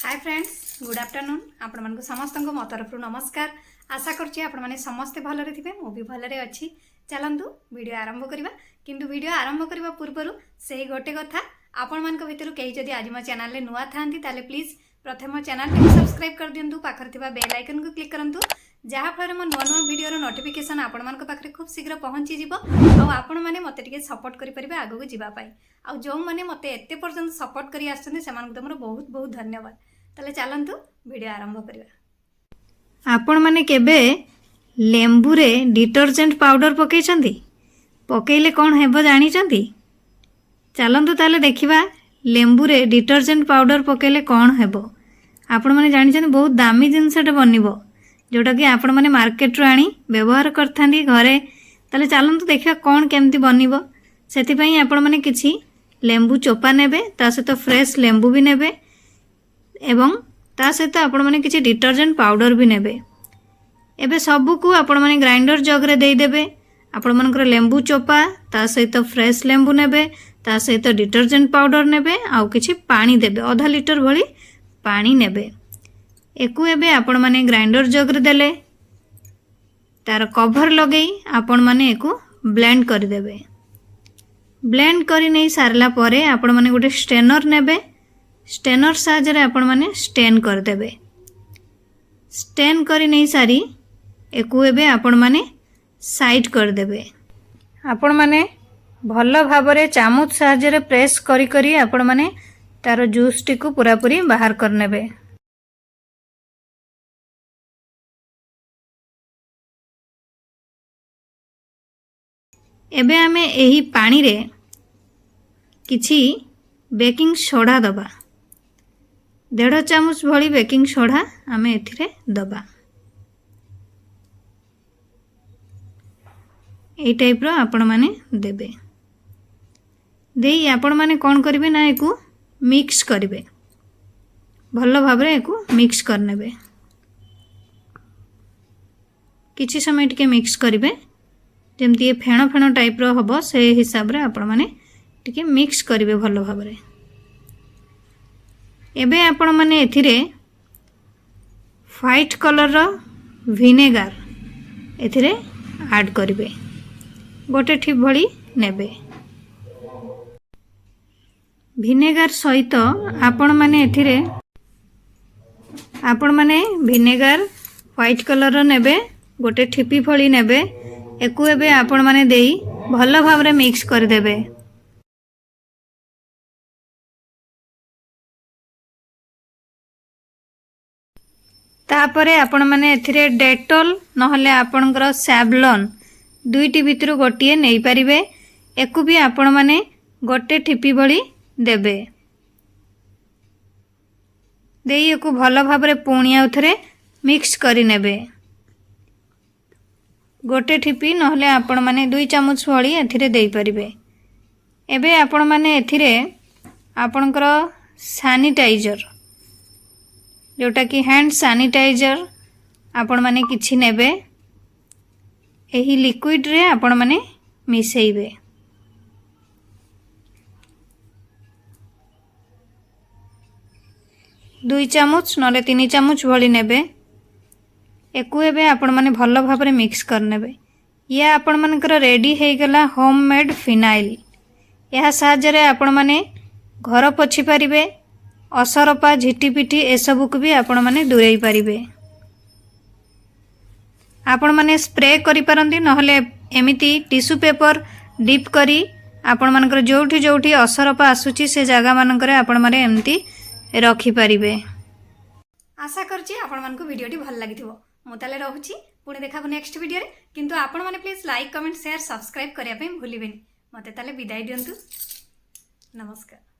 Hi friends good afternoon आपण मानक समस्त मो तरफ नमस्कार। आशा करछि आपण माने समस्त भलरे थिबे मो भी भलरे अछि। चलंतु वीडियो आरंभ करिबा किंतु वीडियो आरंभ करिबा पूर्वरु सेही गोटे कथा आपण मानक भितरु केही जदि आज मो चैनल ले नुआ थांती ताले प्लीज प्रथम चैनल को सब्सक्राइब कर दियंतु पाखर थिबा बेल आइकन को क्लिक करंतु जहा फल मो नुआ नुआ वीडियो रो नोटिफिकेशन आपण मानक पाखरे खूब शीघ्र पहुंची जिवो आ आपण माने मते टिके सपोर्ट करि परिबे आगु को जिबा पाई आ जो माने मते एते पर्यंत सपोर्ट करि आछन सेमान को तमरो बहुत बहुत धन्यवाद। ताले चलंतु वीडियो आरंभ करिबा। आपण माने केबे लेंबू रे डिटर्जेंट पाउडर पकेइछंती पकेइले कोन हेबो जानि चंती। चलंतु ताले देखिबा लेंबू रे डिटर्जेंट पाउडर पकेइले कोन हेबो। आपण माने जानि चंती बहुत दामी जिंसटे बनिबो जोटा कि आपण माने मार्केट रो आनी व्यवहार करथांदी घरे। ताले चलंतु देखिबा कोन केमती बनिबो। सेति पई आपण माने किछि लेंबू चोपा नेबे ता सहित फ्रेश लेंबू भी नेबे एवं ता सहित आपण माने किछि डिटर्जेंट पाउडर भी नेबे। एबे सबु को आपण माने ग्राइंडर जग रे देई देबे। आपण मानकर लेंबू चोपा ता सहित फ्रेश लेंबू नेबे ता सहित डिटर्जेंट पाउडर नेबे आउ किछि पानी देबे आधा लीटर भली पानी नेबे। एकु एबे आपण माने ग्राइंडर जग रे देले तार कवर लगेई आपण माने एकु ब्लेंड कर देबे। ब्लेंड करि नै सारला परे आपण माने गोटे स्टेनर नेबे। स्टेनर साहाय्य आपण माने स्टेन कर देबे। स्टेन करि नै सारी एकु एबे आपण माने साइड कर देबे। आपण माने भल भाबरे चामच साहाय्य प्रेस करी करी आपण माने तार जूस टी को पूरा पूरी बाहर कर नेबे। एबे आमे एही पानी रे किछि बेकिंग सोडा दबा 1.5 चामच भली बेकिंग सोडा आमे एथिरे दबा। ए टाइप रो आपण माने देबे। देई आपण माने कोन करिवे ना एकु मिक्स करिवे भल्लो भाबरे एकु मिक्स करनेबे। किछि समय टिके मिक्स करिवे जेमती ये फेण फेण टाइप रो हबो से हिसाब रे आपण माने टिके मिक्स करिवे भल्लो भाबरे। एबे आपण माने एथिरे व्हाइट कलर रो विनेगार एथिरे ऐड करिवे गोटे ठिप भली नेबे। विनेगार सहित आपण माने एथिरे आपण माने विनेगार व्हाइट कलर रो नेबे गोटे ठिपी भली नेबे। एकु एबे आपण माने देई भल्लो भाबरे मिक्स कर देबे। तापरे आपण माने एथिरे डेटॉल नहले आपणकर सैवलॉन दुईटी भितरु गोटिए नै परिबे। एकु भी आपण माने गोटे ठिपी भली देबे। देई एकु भलो भाबरे पुणी आउथरे मिक्स करि नेबे। गोटे ठिपी नहले आपण माने 2 चामच भली एथिरे देई परिबे। एबे आपण माने एथिरे आपणकर सैनिटाइजर जोटा कि हैंड सैनिटाइजर आपण माने किछि नेबे। एही लिक्विड रे आपण माने मिसेइबे। दुई चामच नले 3 चामच भली नेबे। एकु एबे आपण माने भल्लो भाबरे मिक्स करनेबे। ये आपण मानकर रेडी हे गला होममेड फिनाइल। यह साहाय्य रे आपण माने घर पोछि परिबे असरपा झिटिपिटी ए सब को भी आपण माने दूरेई परिबे। आपण माने स्प्रे करि परंती नहले एमिति टिश्यू पेपर डिप करी आपण मानकर जोठी जोठी असरपा आसुची से जागा मानकर आपण माने एमिति रखि परिबे। आशा करछि आपण मानको वीडियोटी भल लागिथिबो। मु ताले रहूची पुणे देखाबो नेक्स्ट वीडियो रे किंतु आपण माने please like comment share subscribe करिया पे भूलिबेनी। मते ताले विदाई दियंतु। नमस्कार।